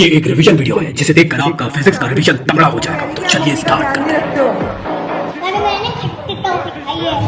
ये एक revision video है जिसे देखकर आपका फिजिक्स का रिवीजन तगड़ा हो जाएगा। तो चलिए स्टार्ट करते हैं। मैंने खट्टी टॉफी खाई है।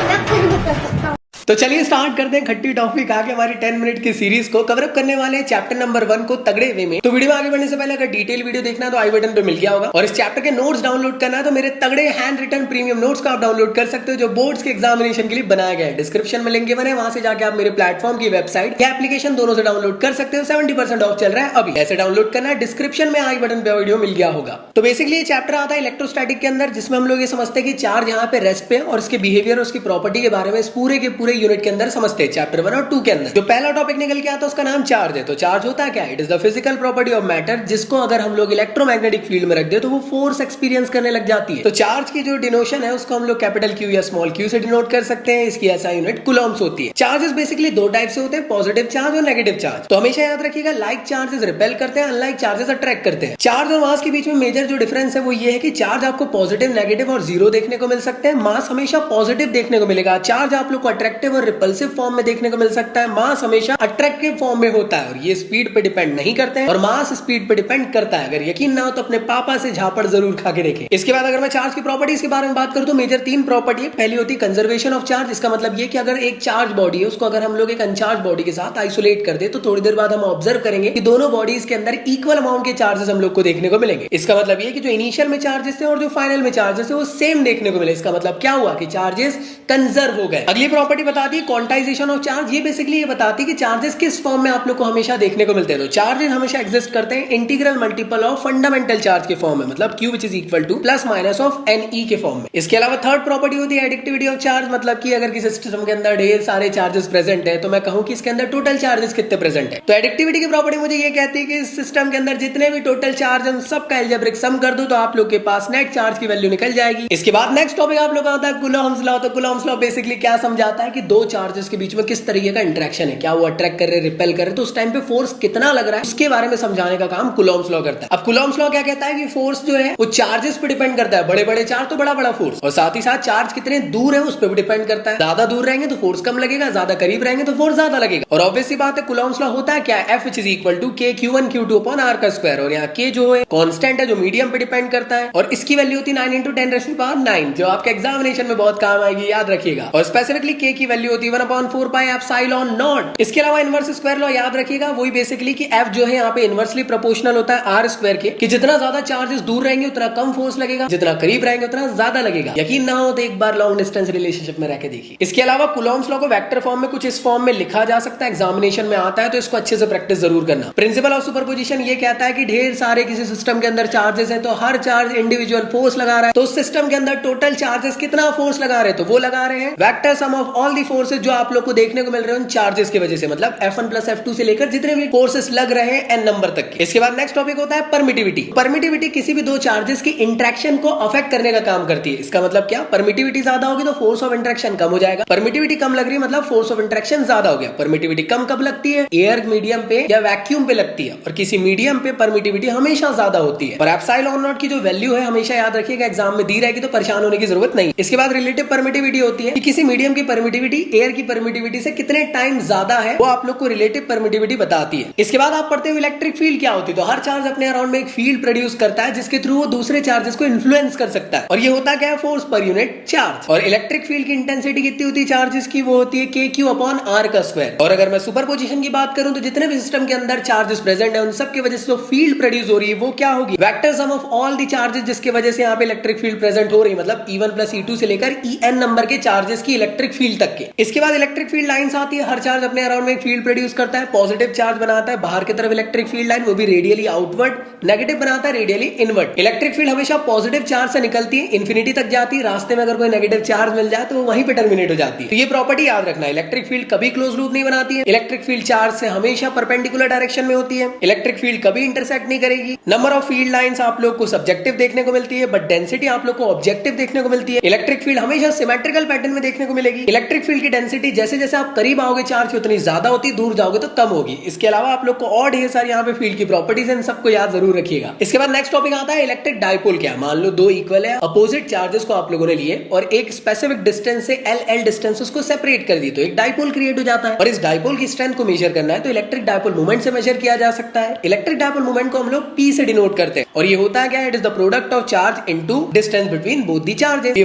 मैं कुछ भी कर सकता हूँ। तो चलिए स्टार्ट करते हैं खट्टी टॉफी खा के हमारी 10 मिनट की सीरीज को कवर अप करने वाले हैं चैप्टर नंबर 1 को तगड़े वे में। तो वीडियो में आगे बढ़ने से पहले अगर डिटेल वीडियो देखना है तो आई बटन पे मिल गया होगा, और इस चैप्टर के नोट्स डाउनलोड करना है तो मेरे तगड़े हैंड रिटन प्रीमियम नोट्स को आप डाउनलोड कर सकते हो जो बोर्ड्स के एग्जामिनेशन के लिए बनाया गया है। डिस्क्रिप्शन में लिंक बने, वहां से जाकर आप मेरे प्लेटफॉर्म की वेबसाइट या एप्लीकेशन दोनों से डाउनलोड कर सकते हो। 70% ऑफ चल रहा है अभी। ऐसे डाउनलोड करना है, डिस्क्रिप्शन में आई बटन पे वीडियो मिल गया होगा। तो बेसिकली ये चैप्टर आता है इलेक्ट्रोस्टैटिक के अंदर, जिसमें हम लोग ये समझते हैं कि चार्ज यहाँ पे रेस्ट पे और इसके बिहेवियर और उसकी प्रॉपर्टी के बारे में इस पूरे के पूरे यूनिट के अंदर समझते हैं चैप्टर 1 और 2 के अंदर। जो पहला टॉपिक निकल के आता है उसका नाम चार्ज है। तो चार्ज होता है क्या? It is the physical property of matter, जिसको अगर हम लोग इलेक्ट्रोमैग्नेटिक फील्ड में रख दे तो वो फोर्स एक्सपीरियंस करने लग जाती है। तो चार्ज की जो डिनोशन है उसको हम लोग कैपिटल क्यू या स्मॉल क्यू से डिनोट कर सकते हैं। इसकी ऐसा यूनिट कूलम्ब्स होती है। चार्जेस बेसिकली दो टाइप से होते हैं, पॉजिटिव चार्ज और नेगेटिव चार्ज। तो हमेशा याद रखिएगा, लाइक चार्जेस रिपेल करते हैं, अनलाइक चार्जेस अट्रैक्ट करते हैं। चार्ज और मास के बीच में मेजर जो डिफरेंस है वो ये है कि चार्ज आपको पॉजिटिव, नेगेटिव और जीरो देखने को मिल सकते हैं। मास हमेशा पॉजिटिव देखने को मिलेगा। चार्ज आप लोग को अट्रैक्टिव और रिपल्सिव फॉर्म में देखने को मिल सकता है। मास हमेशा अट्रैक्टिव फॉर्म में होता है और ये स्पीड पे डिपेंड नहीं करते हैं, और मास स्पीड पे डिपेंड करता है। अगर यकीन ना हो तो अपने पापा से झापड़ जरूर खा के देखें। इसके बाद अगर मैं चार्ज की प्रॉपर्टीज के बारे में बात करूं तो मेजर 3 प्रॉपर्टी है। पहली होती है कंजर्वेशन ऑफ चार्ज। इसका मतलब ये कि अगर एक चार्ज बॉडी है उसको अगर हम लोग एक अनचार्ज बॉडी के साथ आइसोलेट कर दे तो थोड़ी देर बाद हम ऑब्जर्व करेंगे कि दोनों बॉडीज के अंदर इक्वल अमाउंट के चार्जेस हम लोग को देखने को मिलेंगे। इसका मतलब ये कि जो इनिशियल में चार्जेस थे और जो फाइनल में चार्जेस थे वो सेम देखने को मिले। इसका मतलब क्या हुआ कि चार्जेस कंजर्व हो गए। अगली प्रॉपर्टी बताती है क्वांटाइजेशन ऑफ चार्ज। ये बेसिकली ये बताती है कि चार्जेस किस फॉर्म में आप लोग को हमेशा देखने को मिलते हैं। तो चार्जेस हमेशा एग्जिस्ट करते हैं integral multiple of fundamental charge के फॉर्म में, मतलब Q which is equal two plus minus of NE के फॉर्म में। इसके अलावा थर्ड प्रॉपर्टी होती है एडिक्टिविटी ऑफ चार्ज। मतलब कि अगर किसी सिस्टम के अंदर ढेर सारे चार्जेस प्रेजेंट है तो मैं कहूं कि इसके अंदर टोटल चार्जेस कितने प्रेजेंट है। तो एडिक्टिविटी की प्रॉपर्टी मुझे ये कहती है कि इस सिस्टम के अंदर जितने भी टोटल चार्ज है सबका एल्जेब्रिक सम कर दो तो आप लोग के पास नेट चार्ज की वैल्यू निकल जाएगी। इसके बाद नेक्स्ट टॉपिक आप लोग का आता है कूलम्ब्स लॉ। तो कूलम्ब्स लॉ बेसिकली क्या समझाता है कि दो चार्जेस के बीच में किस तरीके का इंटरेक्शन है, क्या वो अट्रैक्ट कर रहे, रिपेल कर रहे, तो उस टाइम पे फोर्स कितना लग रहा है उसके बारे में समझाने का काम कूलम्ब्स लॉ करता है। अब कूलम्ब्स लॉ क्या कहता है कि फोर्स जो है वो चार्जेस पे डिपेंड करता है। बड़े बड़े चार्ज तो बड़ा बड़ा फोर्स, और साथ ही साथ चार्ज कितने दूर है उस पर भी डिपेंड करता है। ज्यादा दूर रहेंगे तो फोर्स कम लगेगा, ज्यादा करीब रहेंगे तो फोर्स ज्यादा लगेगा। और ऑब्वियस सी बात है कूलम्ब्स लॉ होता है क्या? F which is equal to K Q1 Q2 upon R का स्क्वायर। और यहाँ K जो है कांस्टेंट है जो मीडियम पे डिपेंड करता है, और इसकी वैल्यू होती है 9 × 10⁹ जो आपके एग्जामिनेशन में बहुत काम आएगी, याद रखिएगा। और स्पेसिफिकली K की वैल्यू होती है 1/4 पाई एप्सिलॉन नॉट। इसके अलावा इनवर्स स्क्वायर लॉ याद रखिएगा, वही बेसिकली कि F जो है यहाँ पे इनवर्सली प्रोपोर्शनल होता है R स्क्वायर के, कि जितना ज्यादा चार्जेस दूर रहेंगे उतना कम फोर्स लगेगा, जितना करीब रहेंगे उतना ज्यादा लगेगा। यकीन ना हो तो एक बार लॉन्ग डिस्टेंस रिलेशनशिप में रह के देखिए। इसके अलावा कूलम्ब्स लॉ को वेक्टर फॉर्म में कुछ इस फॉर्म में लिखा जा सकता है, एग्जामिनेशन में आता है तो इसको अच्छे से प्रैक्टिस जरूर करना। प्रिंसिपल ऑफ सुपरपोजिशन ये कहता है कि ढेर सारे किसी सिस्टम के अंदर चार्जेस है तो हर चार्ज इंडिविजुअल फोर्स लगा रहा है, तो उस सिस्टम के अंदर टोटल चार्जेस कितना फोर्स लगा रहे हैं, तो वो लगा रहे हैं vector sum of all the forces जो आप लोग को देखने को मिल रहे हैं उन चार्जेस की वजह से, मतलब F1 + F2 से लेकर जितने भी फोर्सेस लग रहे हैं n नंबर तक के। इसके बाद नेक्स्ट टॉपिक होता है परमिटिविटी। परमिटिविटी किसी भी दो चार्जेस की इंटरेक्शन को अफेक्ट करने का काम करती है। इसका मतलब क्या? परमिटिविटी ज्यादा होगी तो फोर्स ऑफ इंटरेक्शन कम हो जाएगा। परमिटिविटी कम लग रही है मतलब फोर्स ऑफ इंटरेक्शन ज्यादा हो गया। परमिटिविटी कम कब लगती है? एयर मीडियम पे या वैक्यूम पे लगती है, और किसी मीडियम पे परमिटिविटी हमेशा ज्यादा होती है। और एप्सिलॉन नॉट की जो वैल्यू है हमेशा याद रखिएगा, एग्जाम में दी रहेगी तो परेशान होने की जरूरत नहीं। इसके बाद रिलेटिव परमिटिविटी होती है कि किसी मीडियम की परमिटिविटी एयर की परमिटिविटी से कितने टाइम ज्यादा है, वो आप लोग को रिलेटिव परमिटिविटी बताती है। इसके बाद आप पढ़ते हो इलेक्ट्रिक फील्ड क्या होती है। तो हर चार्ज अपने अराउंड में एक फील्ड प्रोड्यूस करता है जिसके थ्रू वो दूसरे चार्जेस को इन्फ्लुएंस कर सकता है, और ये होता क्या है? Force per unit charge. और इलेक्ट्रिक फील्ड की इंटेंसिटी कितनी होती है चार्जेस की? वो होती है KQ/R का स्क्वायर। और अगर मैं सुपरपोजिशन की बात करूं तो जितने भी सिस्टम के अंदर चार्जेस प्रेजेंट है उन सब की वजह से जो फील्ड प्रोड्यूस हो रही है वो क्या होगी? Vector sum of all the charges, जिसकी वजह से यहाँ पे इलेक्ट्रिक फील्ड प्रेजेंट हो रही है, मतलब E1 + E2 से लेकर En नंबर के चार्जेस की इलेक्ट्रिक फील्ड तक के। इसके बाद इलेक्ट्रिक फील्ड लाइंस आती है। हर चार्ज अपने अराउंड में एक फील्ड प्रोड्यूस करता है। पॉजिटिव चार्ज बनाता है बाहर की तरफ इलेक्ट्रिक फील्ड लाइन, वो भी रेडियली आउटवर्ड। नेगेटिव बनाता है रेडियली इनवर्ड। इलेक्ट्रिक फील्ड हमेशा पॉजिटिव चार्ज से निकलती है, इंफिनिटी तक जाती है। रास्ते में अगर कोई नेगेटिव चार्ज मिल जाए तो वो वहीं पे टर्मिनेट हो जाती है। तो ये प्रॉपर्टी याद रखना, इलेक्ट्रिक फील्ड कभी क्लोज लूप नहीं बनाती है। इलेक्ट्रिक फील्ड चार्ज से हमेशा परपेंडिकुलर डायरेक्शन में होती है। इलेक्ट्रिक फील्ड कभी इंटरसेक्ट नहीं करेगी। नंबर ऑफ फील्ड लाइंस आप लोग को सब्जेक्टिव देखने को मिलती है, बट डेंसिटी आप लोग को ऑब्जेक्टिव देखने को मिलती है। इलेक्ट्रिक फील्ड हमेशा सिमेट्रिकल पैटर्न में देखने को मिलेगी। इलेक्ट्रिक फील्ड की डेंसिटी जैसे जैसे आप करीब आओगे चार्ज की उतनी ज्यादा होती, दूर जाओगे तो कम होगी। इसके अलावा आप लोग को और ढेर सारी यहाँ पे फील्ड की प्रॉपर्टीज हैं, सबको याद जरूर रखिएगा। इसके बाद नेक्स्ट टॉपिक आता है इलेक्ट्रिक डायपोल। क्या मान लो दो इक्वल है अपोजिट चार्जेस को आप लोगों ने लिए और एक स्पेसिफिक डिस्टेंस से एल डिस्टेंस उसको सेपरेट कर दी, तो एक डायपोल क्रिएट हो जाता है। और इस डायपोल की स्ट्रेंथ को मेजर करना है तो इलेक्ट्रिक डायपोल मोमेंट से मेजर किया जा सकता है। इलेक्ट्रिक डायपोल मोमेंट को हम लोग P से डिनोट करते हैं और ये होता है क्या, it is the product of charge into distance between both the charges. ये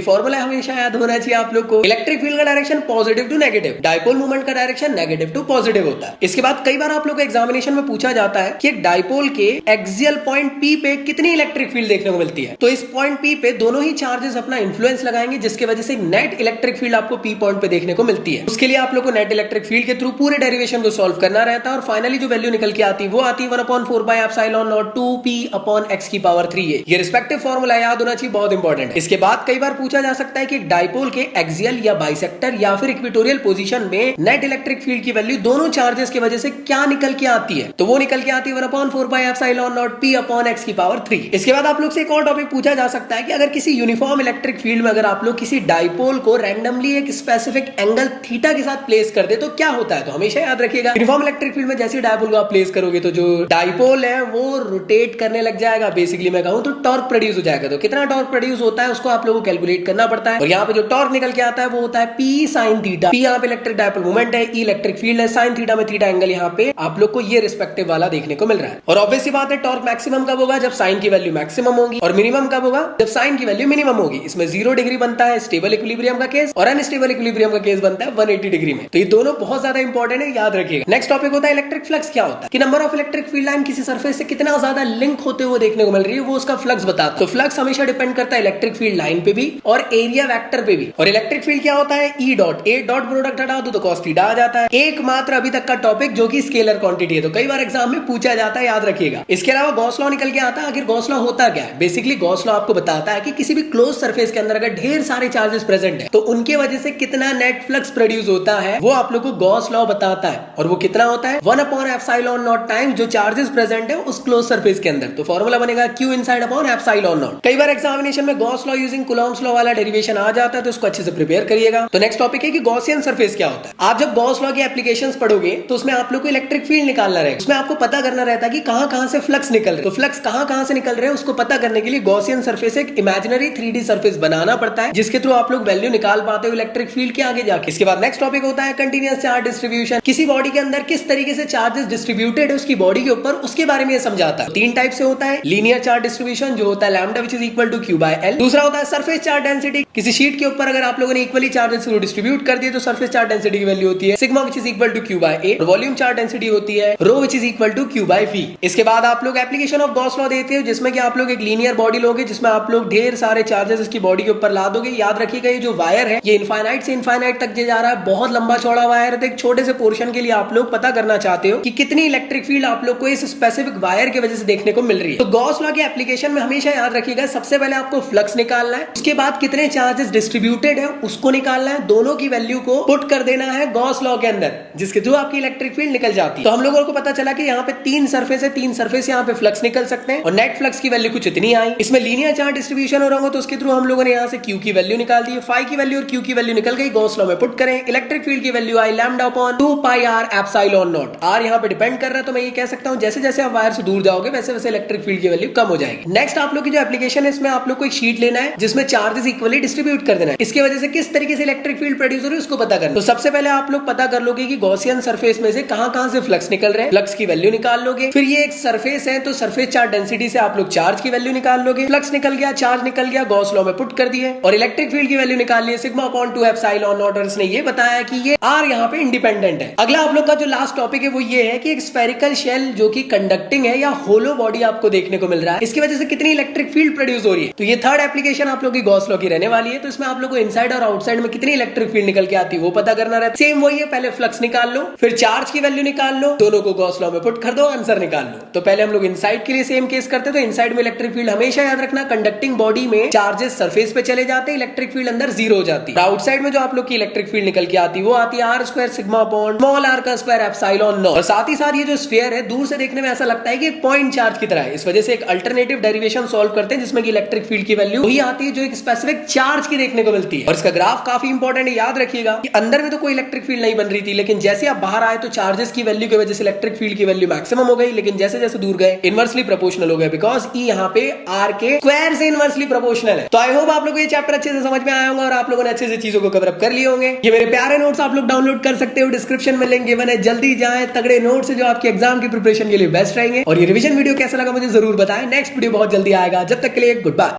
फॉर्मूला हमेशा याद होना चाहिए आप लोग को। इलेक्ट्रिक फील्ड का direction positive to negative, dipole moment का डायरेक्शन नेगेटिव टू पॉजिटिव होता है। इसके बाद कई बार आप लोग को एग्जामिनेशन में पूछा जाता है कि एक डायपोल के एक्सियल पॉइंट P पे कितनी इलेक्ट्रिक फील्ड देखने को मिलती है। तो इस पॉइंट P पे दोनों ही चार्जेस अपना इन्फ्लुएंस लगाएंगे, जिसकी वजह से नेट इलेक्ट्रिक फील्ड आपको P पॉइंट पे देखने को मिलती है। उसके लिए आप लोग को नेट इलेक्ट्रिक फील्ड के थ्रू पूरे डेरिवेशन को सॉल्व करना रहता है और फाइनली जो वैल्यू निकल के आती है वो आती है 1/4πε02p/x⁻³ ये रिस्पेक्टिव फॉर्मूला याद होना चाहिए, बहुत इंपॉर्टेंट है। इसके बाद कई बार पूछा जा सकता है कि डायपोल के एक्सियल या बाइसेक्टर या फिर इक्वेटोरियल पोजीशन में नेट इलेक्ट्रिक फील्ड की वैल्यू दोनों चार्जेस की वजह से क्या निकल के आती है, तो वो निकल के आती है 1/4πε0p/x⁻³ इसके बाद आप लोग से एक और टॉपिक पूछा जा सकता है कि अगर किसी यूनिफॉर्म इलेक्ट्रिक फील्ड में अगर आप लोग किसी डायपोल को रैंडमली एक स्पेसिफिक एंगल थीटा के साथ प्लेस कर दे तो क्या होता है। तो हमेशा याद रखिएगा यूनिफॉर्म इलेक्ट्रिक फील्ड में जैसे डायपोल को आप प्लेस करोगे तो जो डायपोल है वो रोटेट करने लग जाएगा। बेसिकली मैं कहूं तो टॉर्क प्रोड्यूस हो जाएगा। तो कितना टॉर्क प्रोड्यूस होता है उसको आप लोगों को कैलकुलेट करना पड़ता है और यहाँ पे जो टॉर्क निकल के आता है वो होता है P sin थीटा। P यहाँ पे इलेक्ट्रिक डायपोल मोमेंट है, E इलेक्ट्रिक फील्ड है, sin थीटा में थीटा एंगल यहाँ पे आप लोग को ये रिस्पेक्टिव वाला देखने को मिल रहा है। और ऑब्वियस सी बात है टॉर्क मैक्सिमम कब होगा, जब साइन की वैल्यू मैक्सिमम होगी और मिनिमम कब होगा, जब साइन की वैल्यू मिनिमम होगी। इसमें 0 डिग्री बनता है स्टेबल इक्विलिब्रियम का केस और अनस्टेबल इक्विलिब्रियम का केस बनता है 180 डिग्री में। तो ये दोनों बहुत ज्यादा इंपॉर्टेंट है, याद रखिएगा। नेक्स्ट टॉपिक होता है इलेक्ट्रिक फ्लक्स। क्या होता है कि number of electric field line किसी सरफेस से कितना ज्यादा लिंक होते हुए देखने को मिल रही है वो उसका फ्लक्स बताता है। तो फ्लक्स हमेशा डिपेंड करता है इलेक्ट्रिक फील्ड लाइन पे भी और एरिया वेक्टर पे भी। और इलेक्ट्रिक फील्ड क्या होता है, E dot, A dot product हटा दो तो cos थीटा आ जाता है। एकमात्र अभी तक का टॉपिक जो कि स्केलर क्वांटिटी है, तो कई बार एग्जाम में पूछा जाता है, याद रखिएगा। इसके अलावा गॉस लॉ निकल के आता है। आखिर गॉस लॉ होता क्या है, बेसिकली गॉस लॉ आपको बताता है कि किसी भी क्लोज सरफेस के अंदर अगर ढेर सारे चार्जेस प्रेजेंट है तो उनके वजह से कितना नेट फ्लक्स प्रोड्यूस होता है वो आप लोग को गॉस लॉ बताता है। और वो कितना होता है 1/ε0 टाइम्स जो चार्जेस प्रेजेंट है उस क्लोज सरफेस के अंदर। तो फॉर्मूला बनेगा Q इनसाइड अपॉन ε0। कई बार एग्जामिनेशन में Gauss law using Coulomb's law वाला डेरिवेशन आ जाता है तो उसको अच्छे से प्रिपेयर करिएगा। तो नेक्स्ट टॉपिक है कि गॉसियन सरफेस क्या होता है। आप जब गॉस लॉ की एप्लीकेशंस पढ़ोगे तो उसमें आप लोग को इलेक्ट्रिक फील्ड निकालना रहेगा। उसमें आपको पता करना रहता है कि कहां से फ्लक्स निकल रहे हैं। तो फ्लक्स कहां से निकल रहे हैं उसको पता करने के लिए गॉसियन सरफेस एक इमेजिनरी 3D सरफेस बनाना पड़ता है जिसके थ्रू आप लोग वैल्यू निकाल पाते हो इलेक्ट्रिक फील्ड के आगे जाके। इसके बाद नेक्स्ट टॉपिक होता है कंटीन्यूअस चार्ज डिस्ट्रीब्यूशन। किसी बॉडी के अंदर किस तरीके से चार्जेस डिस्ट्रीब्यूटेड है उसकी बॉडी के ऊपर, उसके बारे में समझाता है। 3 टाइप से होता है, लीनियर चार्ज डिस्ट्रीब्यूशन जो होता है lambda which is equal to Q/L। दूसरा होता है सरफेस चार्ज डेंसिटी। किसी शीट के ऊपर अगर आप लोगों ने इक्वली चार्जेस को डिस्ट्रीब्यूट कर दिए तो सरफेस चार्ज डेंसिटी की वैल्यू होती है sigma which is equal to Q/A। Volume charge density होती है rho which is equal to Q/V। इसके बाद आप लोग एप्लीकेशन ऑफ गॉस लॉ देते हो जिसमें कि आप लोग एक लीनियर बॉडी लोगे जिसमें आप लोग ढेर सारे चार्जेस इसकी बॉडी के ऊपर ला दोगे। याद रखिएगा ये जो वायर है ये इनफाइनाइट से इनफाइनाइट तक जा रहा है, बहुत लंबा चौड़ा वायर है। तो एक छोटे से पोर्शन के लिए आप लोग पता करना चाहते हो कि कितनी इलेक्ट्रिक फील्ड आप लोग को इस स्पेसिफिक वायर की वजह से देखने को मिल रही है। तो गॉस लॉ के एप्लीकेशन में हमेशा याद रखिएगा सबसे पहले आपको फ्लक्स निकालना है, उसके बाद कितने चार्जेस डिस्ट्रीब्यूटेड है उसको निकालना है, दोनों की वैल्यू को पुट कर देना है गॉस लॉ के अंदर जिसके जो आपकी इलेक्ट्रिक फील्ड निकल जाती है। तो हम लोगों को पता चला कि यहाँ पे 3 सरफेस है, 3 सरफेस यहाँ पे फ्लक्स निकल सकते हैं और नेट फ्लक्स की वैल्यू कुछ इतनी आई। इसमें लीनियर चार्ज डिस्ट्रीब्यूशन हो रहा होगा तो उसके थ्रू हम लोगों ने यहाँ से Q की वैल्यू निकाल दी है। फाई की वैल्यू और Q की वैल्यू निकल गई, गॉस लॉ में पुट करें। इलेक्ट्रिक फील्ड की वैल्यू आई लैम्डा अपॉन 2πr⁴0। R यहाँ पे डिपेंड कर रहा है तो मैं ये कह सकता हूँ जैसे जैसे आप वायर से दूर जाओगे वैसे वैसे इलेक्ट्रिक फील्ड की वैल्यू कम हो जाएगी। नेक्स्ट आप लोग की जो एप्लीकेशन है इसमें आप लोग को एक शीट लेना है जिसमें चार्जेस इक्वली डिस्ट्रीब्यूट कर देना है। इसकी वजह से किस तरीके से इलेक्ट्रिक फील्ड प्रोड्यूस हो रही है उसको पता करना। तो सबसे पहले आप लोग पता कर लोगे कि गॉसियन सरफेस में से कहां से फ्लक्स निकल रहे हैं, फ्लक्स की वैल्यू निकाल लोगे। फिर ये एक सरफेस है तो सरफेस चार्ज डेंसिटी से आप लोग चार्ज की वैल्यू निकाल लोगे। फ्लक्स निकल गया, चार्ज निकल गया, गॉस लॉ में पुट कर दिए और इलेक्ट्रिक फील्ड की वैल्यू निकाल ली सिग्मा अपॉन 2ε0। और इसने ये बताया कि ये R यहाँ पे इंडिपेंडेंट है। अगला आप लोग का जो लास्ट टॉपिक है वो ये है कि एक स्फेरिकल शेल जो कि कंडक्टिंग है या होलो बॉडी आपको देखने को मिल रहा है, इसकी वजह से कितनी इलेक्ट्रिक फील्ड प्रोड्यूस हो रही है। तो ये थर्ड एप्लीकेशन आप लोग की गॉस लॉ की रहने वाली है। तो इसमें आप लोग को इनसाइड और आउटसाइड में कितनी इलेक्ट्रिक फील्ड निकल के आती है वो पता करना रहता है। सेम वही है, पहले फ्लक्स निकाल लो फिर चार्ज की वैल्यू निकाल लो, दोनों को गॉस लॉ में पुट कर दो, आंसर निकाल लो। तो पहले हम लोग इनसाइड के लिए सेम केस करते तो इनसाइड में इलेक्ट्रिक फील्ड हमेशा याद रखना कंडक्टिंग बॉडी में चार्जेस सरफेस पे चले जाते हैं, इलेक्ट्रिक फील्ड अंदर 0 हो जाती है। आउटसाइड में जो आप लोग की इलेक्ट्रिक फील्ड निकल के आती है वो आती है R² sigma upon small r का स्क्वायर ε0। और साथ ही साथ ये जो स्फीयर है दूर से देखने में ऐसा लगता है कि एक पॉइंट चार्ज की तरह है। इस वजह से एक अल्टरनेटिव डेरिवेशन सॉल्व करते हैं जिसमें कि इलेक्ट्रिक फील्ड की वैल्यू वही आती है जो एक स्पेसिफिक चार्ज की देखने को मिलती है। और इसका ग्राफ काफी इंपॉर्टेंट है, याद याद रखिएगा कि अंदर में तो कोई इलेक्ट्रिक फील्ड नहीं बन रही थी, लेकिन जैसे आप बाहर आए तो चार्जेस की वैल्यू की वजह से इलेक्ट्रिक फील्ड की वैल्यू मैक्सिमम हो गई, लेकिन जैसे जैसे दूर गए इनवर्सली प्रोपोर्शनल हो गए, बिकॉज ई यहाँ पे आर के स्क्वायर से इनवर्सली प्रोपोर्शनल है। तो आई होप आप लोगों को ये चैप्टर अच्छे से समझ में आया होगा और आप लोगों ने अच्छे से चीजों को कवर अप कर लिए होंगे। ये मेरे प्यारे नोट्स आप लोग डाउनलोड कर सकते हो, डिस्क्रिप्शन में लिंक गिवन है, जल्दी जाएं। तगड़े नोट्स जो आपके एग्जाम की प्रिपरेशन के लिए बेस्ट रहेंगे। और ये रिवीजन वीडियो कैसा लगा मुझे जरूर बताएं। नेक्स्ट वीडियो बहुत जल्दी आएगा, जब तक के लिए गुड बाय।